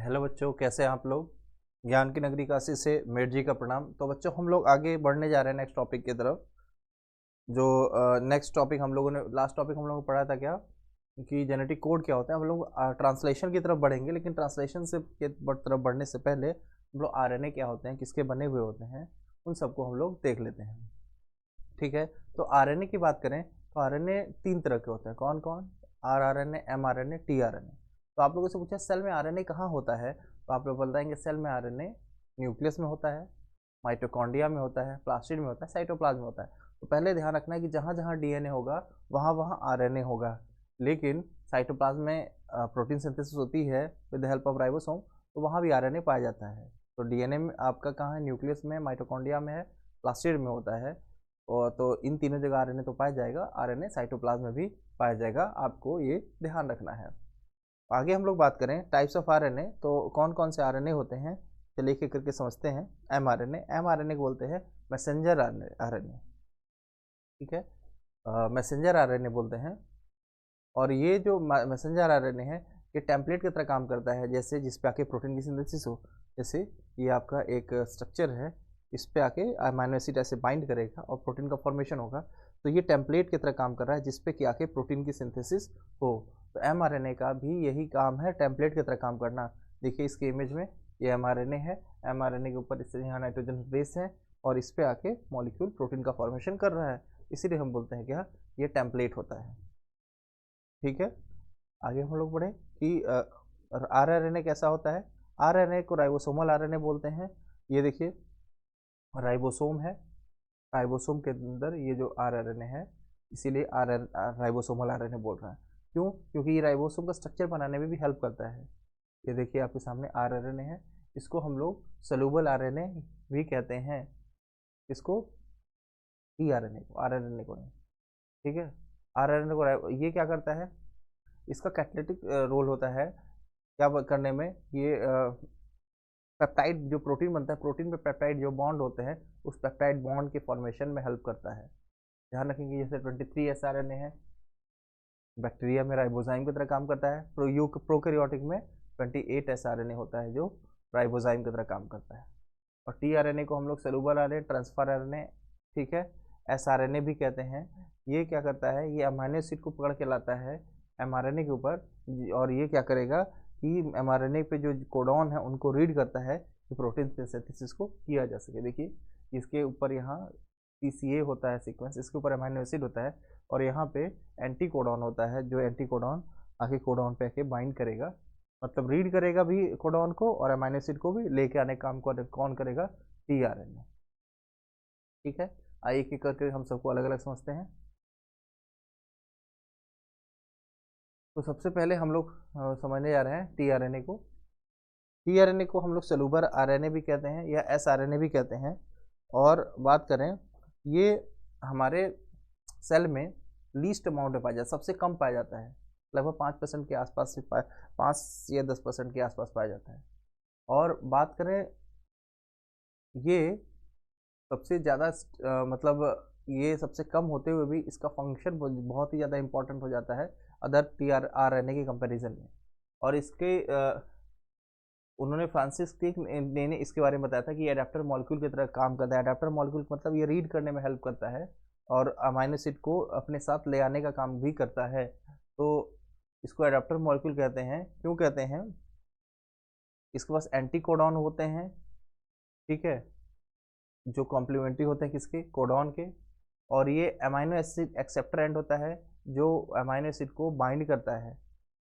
Hello बच्चों, कैसे हैं आप लोग। ज्ञान की नगरी काशी से मेट जी का प्रणाम। तो बच्चों, हम लोग आगे बढ़ने जा रहे हैं नेक्स्ट टॉपिक की तरफ। जो नेक्स्ट टॉपिक हम लोगों ने लास्ट टॉपिक हम लोगों ने पढ़ा था क्या, कि जेनेटिक कोड क्या होता है। हम लोग ट्रांसलेशन की तरफ बढ़ेंगे, लेकिन ट्रांसलेशन से के तरफ बढ़ने से पहले हम लोग आरएनए क्या होते हैं, किसके बने हुए होते हैं, उन सबको हम लोग देख लेते हैं। ठीक है। तो आरएनए की बात करें तो आरएनए 3 तरह के होते हैं। कौन कौन? RRNA, mRNA, tRNA. तो आप लोगों से पूछा सेल में आरएनए कहाँ होता है, तो आप लोग बताएंगे सेल में आरएनए न्यूक्लियस में होता है, माइटोकॉन्ड्रिया में होता है, प्लास्टिड में होता है, साइटोप्लाज्म में होता है। तो पहले ध्यान रखना है कि जहाँ जहाँ डीएनए होगा वहाँ वहाँ आरएनए होगा। लेकिन साइटोप्लाज्म में प्रोटीन सिंथेसिस होती है with the help of ribosome, तो वहाँ भी आरएनए पाया जाता है। तो डीएनए में आपका कहाँ है? न्यूक्लियस में, माइटोकॉन्ड्रिया में है, प्लास्टिड में होता है। और तो इन तीनों जगह आरएनए तो पाया जाएगा, आरएनए साइटोप्लाज्म में भी पाया जाएगा, आपको ये ध्यान रखना है। आगे हम लोग बात करें टाइप्स ऑफ आरएनए, तो कौन कौन से आरएनए होते हैं, चलिए एक एक करके समझते हैं। एमआरएनए, एमआरएनए को बोलते हैं मैसेंजर आरएनए। ठीक है, मैसेंजर आरएनए बोलते हैं। और ये जो मैसेंजर आरएनए है, ये टेम्पलेट की तरह काम करता है। जैसे जिस पे आके प्रोटीन की सिंथेसिस हो, जैसे ये आपका एक स्ट्रक्चर है, इस पे आके अमीनो एसिड ऐसे बाइंड करेगा और प्रोटीन का फॉर्मेशन होगा। तो ये टेम्पलेट की तरह काम कर रहा है, जिस पे कि आके प्रोटीन की सिंथेसिस हो। तो एमआरएनए का भी यही काम है, टेम्पलेट की तरह काम करना। देखिए इसके इमेज में ये एमआरएनए है, एमआरएनए के ऊपर इससे यहाँ नाइट्रोजन बेस है और इस पे आके मॉलिक्यूल प्रोटीन का फॉर्मेशन कर रहा है। इसीलिए हम बोलते हैं क्या, ये टेम्पलेट होता है। ठीक है, आगे हम लोग बढ़े कि आरआरएनए कैसा होता है। आरआरएनए को राइबोसोमल आरएनए बोलते हैं। ये देखिए राइबोसोम है, राइबोसोम के अंदर ये जो आरआरएनए है, इसीलिए आर राइबोसोमल आरएनए बोल रहा है। क्यों? क्योंकि ये राइबोसोम का स्ट्रक्चर बनाने में भी हेल्प करता है। ये देखिए आपके सामने आरआरएनए है, इसको हम लोग सलूबल आरएनए भी कहते हैं। इसको टीआरएनए को, आरआरएनए को नहीं। ठीक है, आरआरएनए को ये क्या करता है, इसका कैटालिटिक रोल होता है क्या करने में। ये पेप्टाइड जो प्रोटीन बनता है, प्रोटीन पे पेप्टाइड जो बॉन्ड होते हैं, उस पेप्टाइड बॉन्ड के फॉर्मेशन में हेल्प करता है। ध्यान रखेंगे जैसे 23 एस आर एन ए है, बैक्टीरिया में राइबोजाइम की तरह काम करता है। प्रोकैरियोटिक में 28 एस आर एन ए होता है, जो राइबोजाइम की तरह काम करता है। और टी आर एन ए को हम लोग cellular R N A, transfer R N A, ठीक है, एस आर एन ए भी कहते हैं। ये क्या करता है, ये अमीनो एसिड को पकड़ के लाता है एमआरएनए के ऊपर, और ये क्या करेगा कि एमआरएनए पे जो कोडॉन है उनको रीड करता है कि प्रोटीन सिंथेसिस को किया जा सके। देखिए इसके ऊपर यहाँ पीसीए होता है सीक्वेंस, इसके ऊपर अमीनो एसिड होता है, और यहाँ पे एंटी कोडॉन होता है, जो एंटी कोडॉन आके कोडॉन पे आके बाइंड करेगा, मतलब रीड करेगा भी कोडॉन को, और अमीनो एसिड को भी लेके आने का काम कौन करेगा? टीआरएनए। ठीक है, आइए एक एक करके हम सबको अलग अलग समझते हैं। तो सबसे पहले हम लोग समझने जा रहे हैं टीआरएनए को। टीआरएनए को हम लोग सेलुलर आरएनए भी कहते हैं या एसआरएनए भी कहते हैं। और बात करें, ये हमारे सेल में लीस्ट अमाउंट में पाया जाता है, सबसे कम पाया जाता है। लगभग 5% के आसपास से 5 या 10% के आसपास पाया जाता है। और बात करें, ये सबसे ज़्यादा मतलब ये सबसे कम होते हुए भी इसका फंक्शन बहुत ही ज़्यादा इंपॉर्टेंट हो जाता है other T R R N A के कंपेरिजन में। और इसके उन्होंने फ्रांसिस क्रिक ने इसके बारे में बताया था कि ये अडेप्टर मॉलिक्यूल की तरह काम करता है। अडेप्टर मॉलिक्यूल मतलब ये रीड करने में हेल्प करता है और अमीनो एसिड को अपने साथ ले आने का काम भी करता है। तो इसको अडेप्टर मॉलिक्यूल कहते हैं। क्यों कहते हैं? इसके पास एंटी कोडॉन होते हैं, ठीक है, जो कॉम्प्लीमेंट्री होते हैं किसके? कोडॉन के। और ये अमीनो एसिड एक्सेप्टर एंड होता है, जो अमीनो एसिड को बाइंड करता है।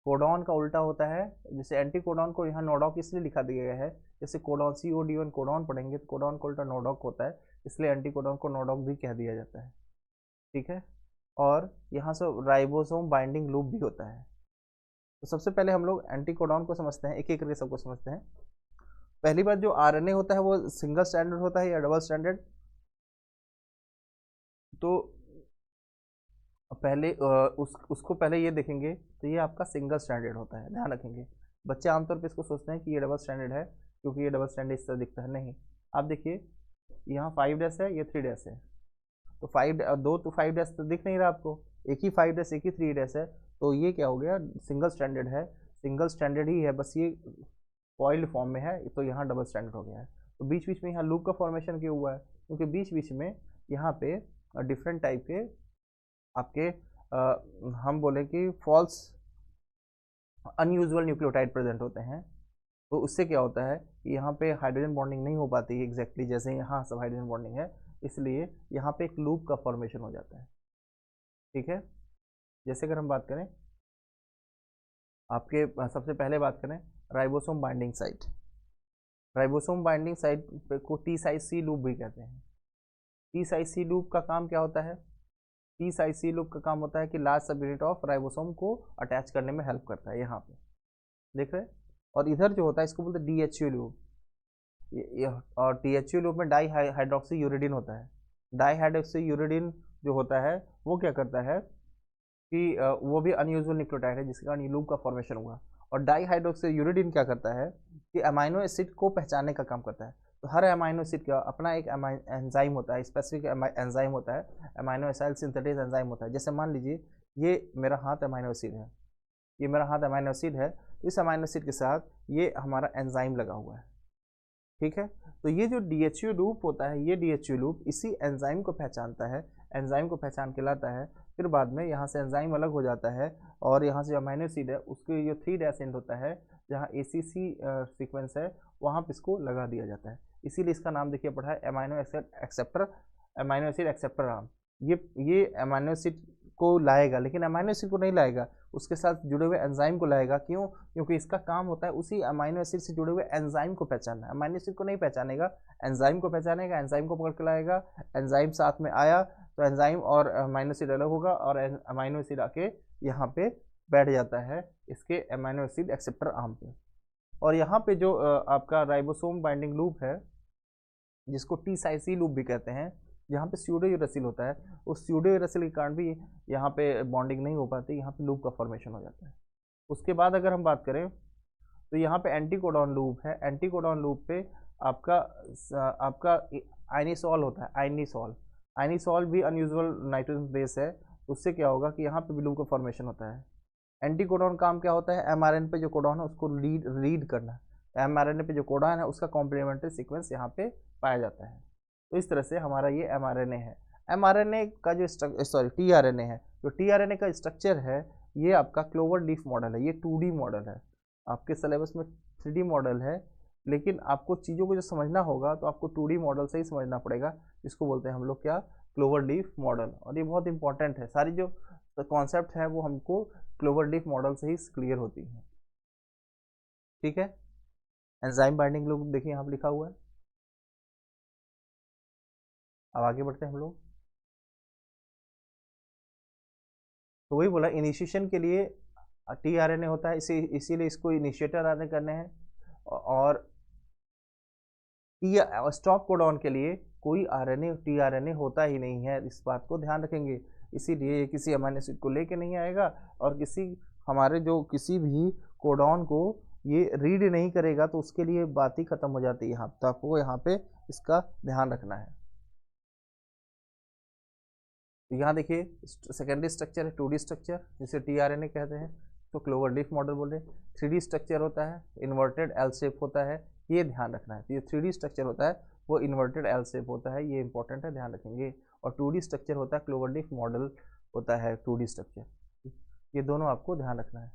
कोडॉन का उल्टा होता है, जैसे एंटी कोडॉन को यहाँ नोडॉक इसलिए लिखा दिया गया है, जैसे कोडॉन COD1 कोडॉन पढ़ेंगे तो कोडॉन का उल्टा नोडॉक होता है, इसलिए एंटी कोडॉन को नोडॉक भी कह दिया जाता है। ठीक है, और यहाँ से राइबोसोम बाइंडिंग लूप भी होता है। तो सबसे पहले हम लोग एंटी कोडॉन को समझते हैं, एक एक करके सबको समझते हैं। पहली बात, जो आरएनए होता है वो सिंगल स्टैंडर्ड होता है या डबल स्टैंडर्ड? तो पहले उसको पहले ये देखेंगे, तो ये आपका सिंगल स्टैंडर्ड होता है। ध्यान रखेंगे, बच्चे आमतौर पे इसको सोचते हैं कि ये डबल स्टैंडर्ड है, क्योंकि ये डबल स्टैंडर्ड इस तरह दिखता है। नहीं, आप देखिए यहाँ 5 डैश है, ये 3 डैश है। तो 5 दो तो 5 डैश तो दिख नहीं रहा आपको, एक ही 5 डैश एक ही 3 डैश है। तो ये क्या हो गया? सिंगल स्टैंडर्ड है, सिंगल स्टैंडर्ड ही है, बस ये कॉइल्ड फॉर्म में है, तो यहाँ डबल स्ट्रैंडेड हो गया है। तो बीच बीच में यहाँ लूप का फॉर्मेशन क्यों हुआ है, क्योंकि बीच बीच में यहाँ पे डिफरेंट टाइप के आपके हम बोले कि फॉल्स अनयूजुअल न्यूक्लियोटाइड प्रेजेंट होते हैं। तो उससे क्या होता है कि यहाँ पे हाइड्रोजन बॉन्डिंग नहीं हो पाती है एग्जैक्टली जैसे यहाँ सब हाइड्रोजन बॉन्डिंग है, इसलिए यहाँ पे एक लूप का फॉर्मेशन हो जाता है। ठीक है, जैसे अगर हम बात करें आपके सबसे पहले बात करें ribosome binding site. Ribosome binding site को टी साइट सी लूप भी कहते हैं। टी साइट सी लूप का काम क्या होता है, टी साइट सी लूप का काम होता है कि लार्ज सब यूनिट ऑफ राइबोसोम को अटैच करने में हेल्प करता है, यहाँ पे देख रहे हैं। और इधर जो होता है इसको बोलते हैं DHU लूप, और THU लूप में डाई हाइड्रोक्सी यूरिडिन होता है। डाई हाइड्रोक्सी यूरिडिन जो होता है वो क्या करता है कि वो भी अनयूजुअल न्यूक्लियोटाइड है जिसके कारण ये लूप का फॉर्मेशन हुआ। और डाई हाइड्रोक्सी यूरिडिन क्या करता है कि अमाइनो एसिड को पहचानने का काम करता है। तो हर अमाइनो एसिड का अपना एक एंजाइम होता है, स्पेसिफिक एंजाइम होता है, अमाइनो एसिड सिंथेटिक एंजाइम होता है। जैसे मान लीजिए ये मेरा हाथ अमाइनो एसिड है, ये मेरा हाथ अमाइनो एसिड है, तो इस अमाइनो एसिड के साथ ये हमारा एंजाइम लगा हुआ है। ठीक है, तो ये जो DHU लूप होता है, ये DHU लूप इसी एंजाइम को पहचानता है, एंजाइम को पहचान के लाता है। फिर बाद में यहाँ से एंजाइम अलग हो जाता है और यहाँ से जो अमाइनो एसिड है उसके जो 3' एंड होता है, जहाँ ACC सीक्वेंस है वहाँ पे इसको लगा दिया जाता है। इसीलिए इसका नाम देखिए पढ़ा है amino acid acceptor, amino acid acceptor arm. ये अमाइनो एसिड को लाएगा, लेकिन अमाइनो एसिड को नहीं लाएगा, उसके साथ जुड़े हुए एंजाइम को लाएगा। क्यों, क्योंकि इसका काम होता है उसी अमाइनो एसिड से जुड़े हुए एंजाइम को पहचानना। अमाइनो एसिड को नहीं पहचानेगा, एंजाइम को पहचानेगा, एंजाइम को पकड़ के लाएगा। एंजाइम साथ में आया तो एंजाइम और अमाइनो एसिड अलग होगा और अमाइनो एसिड आके यहाँ पे बैठ जाता है इसके अमाइनो एसिड एक्सेप्टर आर्म पे। और यहाँ पे जो आपका राइबोसोम बाइंडिंग लूप है जिसको टी साइट सी लूप भी कहते हैं, यहाँ पे स्यूडोयूरेसिल होता है, उस स्यूडोयूरेसिल के कारण भी यहाँ पे बॉन्डिंग नहीं हो पाती, यहाँ पे लूप का फॉर्मेशन हो जाता है। उसके बाद अगर हम बात करें तो यहाँ पे एंटीकोडॉन लूप है। एंटीकोडॉन लूप पे आपका आपका आइनिसॉल होता है, आइनिसॉल। आइनिसॉल भी अनयूजुअल नाइट्रोजन बेस है, उससे क्या होगा कि यहाँ पे भी लूप का फॉर्मेशन होता है। एंटीकोडॉन काम क्या होता है, mRNA पे जो कोडॉन है उसको रीड करना। mRNA पे जो कोडॉन है उसका कॉम्प्लीमेंट्री सीक्वेंस यहाँ पे पाया जाता है। तो इस तरह से हमारा ये mRNA है। mRNA का जो tRNA है, जो tRNA का स्ट्रक्चर है ये आपका क्लोवर लीफ मॉडल है, ये 2D मॉडल है। आपके सिलेबस में 3D मॉडल है, लेकिन आपको चीज़ों को जो समझना होगा तो आपको 2D मॉडल से ही समझना पड़ेगा, इसको बोलते हैं हम लोग क्या, क्लोवर लीफ मॉडल। और ये बहुत इंपॉर्टेंट है, सारी जो कॉन्सेप्ट है वो हमको क्लोवर लीफ मॉडल से ही क्लियर होती है। ठीक है, एंजाइम बाइंडिंग लूप देखिए यहाँ पे लिखा हुआ है। अब आगे बढ़ते हैं हम लोग। तो वही बोला, इनिशिएशन के लिए tRNA होता है, इसीलिए इसको इनिशिएटर आरएनए करने हैं। और स्टॉप कोडॉन के लिए कोई tRNA होता ही नहीं है, इस बात को ध्यान रखेंगे। इसीलिए ये किसी अमाइनो एसिड को लेके नहीं आएगा और हमारे जो किसी भी कोडॉन को ये रीड नहीं करेगा, तो उसके लिए बात ही खत्म हो जाती है। यहाँ तो आपको यहाँ पे इसका ध्यान रखना है। तो यहाँ देखिए सेकेंडरी स्ट्रक्चर है 2D स्ट्रक्चर जिसे tRNA कहते हैं, तो क्लोवर लीफ मॉडल बोले। 3D स्ट्रक्चर होता है, इन्वर्टेड एल शेप होता है, ये ध्यान रखना है। तो ये 3D स्ट्रक्चर होता है वो इन्वर्टेड एल शेप होता है, ये इंपॉर्टेंट है, ध्यान रखेंगे। और 2D स्ट्रक्चर होता है क्लोवर लीफ मॉडल होता है 2D स्ट्रक्चर, ये दोनों आपको ध्यान रखना है।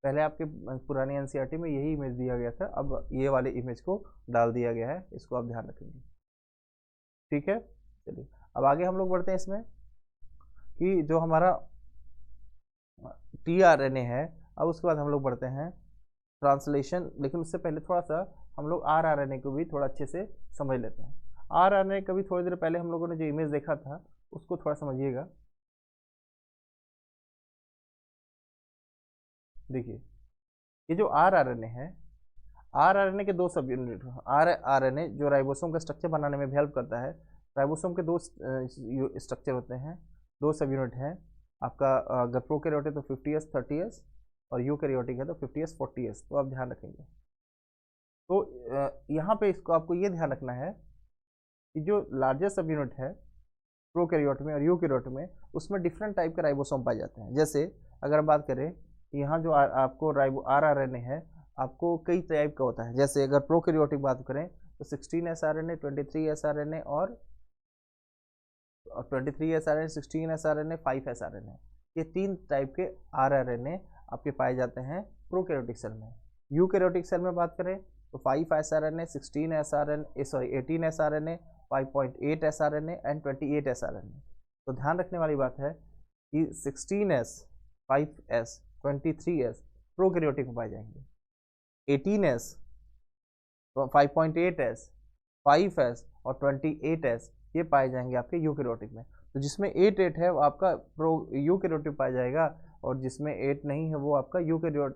पहले आपके पुरानी NCERT में यही इमेज दिया गया था, अब ये वाले इमेज को डाल दिया गया है, इसको आप ध्यान रखेंगे। ठीक है, चलिए अब आगे हम लोग बढ़ते हैं इसमें कि जो हमारा tRNA है। अब उसके बाद हम लोग बढ़ते हैं ट्रांसलेशन, लेकिन उससे पहले थोड़ा सा हम लोग rRNA को भी थोड़ा अच्छे से समझ लेते हैं। rRNA का भी थोड़ी देर पहले हम लोगों ने जो इमेज देखा था उसको थोड़ा समझिएगा। देखिए ये जो rRNA है, rRNA के दो सब यूनिट, rRNA जो राइबोसोम का स्ट्रक्चर बनाने में भी हेल्प करता है। राइबोसोम के दो स्ट्रक्चर होते हैं, दो सब यूनिट हैं आपका। अगर प्रोकैरियोटिक तो 50s 30s और यूकैरियोटिक है तो 50s 40s, तो आप ध्यान रखेंगे। तो यहाँ पे इसको आपको ये ध्यान रखना है कि जो लार्जेस्ट सब यूनिट है प्रोकैरियोट में और यूकैरियोट में, उसमें डिफरेंट टाइप के राइबोसोम पाए जाते हैं। जैसे अगर हम बात करें यहाँ जो आपको आरआरएनए है, आपको कई टाइप का होता है। जैसे अगर प्रोकैरियोटिक बात करें तो 16 एसआरएनए, 23 एसआरएनए और 23 एसआरएनए, 16 एसआरएनए, 5 एसआरएनए, ये 3 टाइप के आरआरएनए आपके पाए जाते हैं प्रोकैरियोटिक सेल में। यूकैरियोटिक सेल में बात करें तो 5 एसआरएनए, 16 एसआरएनए, 18 एसआरएनए, 5.8 एसआरएनए एंड 28 एसआरएनए। तो ध्यान रखने वाली बात है कि 16S, 5S, 23S प्रोकैरियोटिक में पाए जाएंगे, 18S, 5.8S, 5S और 28S ये पाए जाएंगे आपके यूकैरियोटिक में। तो जिसमें 8 है वो आपका यूकैरियोटिक पाया जाएगा, और जिसमें 8 नहीं है वो आपका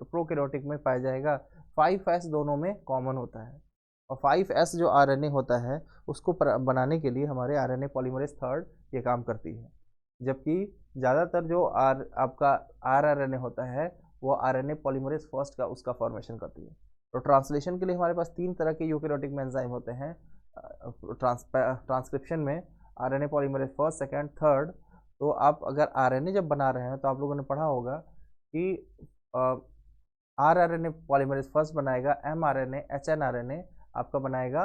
प्रोकैरियोटिक में पाया जाएगा। 5S दोनों में कॉमन होता है, और 5S जो आरएनए होता है उसको बनाने के लिए हमारे आरएनए पॉलीमरेज थर्ड ये काम करती है, जबकि ज़्यादातर जो आपका आरआरएनए होता है वो आरएनए पॉलीमरेज फर्स्ट का उसका फॉर्मेशन करती है। तो ट्रांसलेशन के लिए हमारे पास 3 तरह के यूकैरियोटिक में एंजाइम होते हैं। ट्रांसक्रिप्शन में RNA polymerase first, second, third. तो आप अगर आरएनए जब बना रहे हैं तो आप लोगों ने पढ़ा होगा कि आरआरएनए पॉलीमरेज फर्स्ट बनाएगा, एमआरएनए, एचएनआरएनए आपका बनाएगा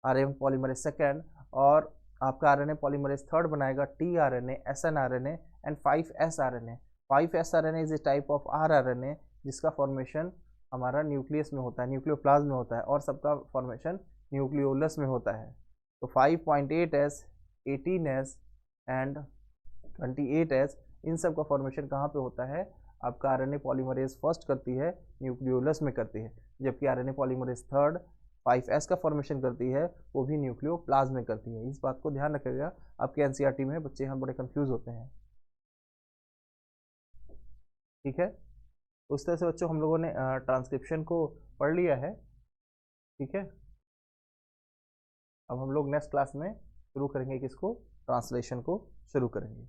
आरएनए पॉलीमरेज सेकंड, और आपका आरएनए पॉलीमरेज थर्ड बनाएगा tRNA, snRNA and five S RNA. Five S RNA is a type of rRNA जिसका फॉर्मेशन हमारा न्यूक्लियस में होता है, न्यूक्लियोप्लाज्म में होता है, और सबका फॉर्मेशन न्यूक्लियोलस में होता है। तो 5.8S, 18S एंड 28S इन सब का फॉर्मेशन कहाँ पे होता है? आपका आरएनए पॉलीमरेज फर्स्ट करती है, न्यूक्लियोलस में करती है, जबकि आरएनए पॉलीमरेज थर्ड 5S का फॉर्मेशन करती है, वो भी न्यूक्लियोप्लाज्म में करती है। इस बात को ध्यान रखिएगा, आपके एनसीईआरटी में बच्चे यहाँ बड़े कंफ्यूज होते हैं। ठीक है, उस तरह से बच्चों हम लोगों ने ट्रांसक्रिप्शन को पढ़ लिया है। ठीक है, अब हम लोग नेक्स्ट क्लास में शुरू करेंगे किसको? ट्रांसलेशन को शुरू करेंगे।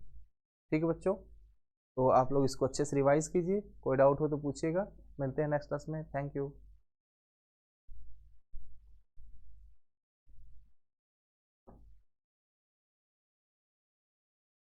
ठीक है बच्चों, तो आप लोग इसको अच्छे से रिवाइज कीजिए, कोई डाउट हो तो पूछिएगा। मिलते हैं नेक्स्ट क्लास में। Thank you.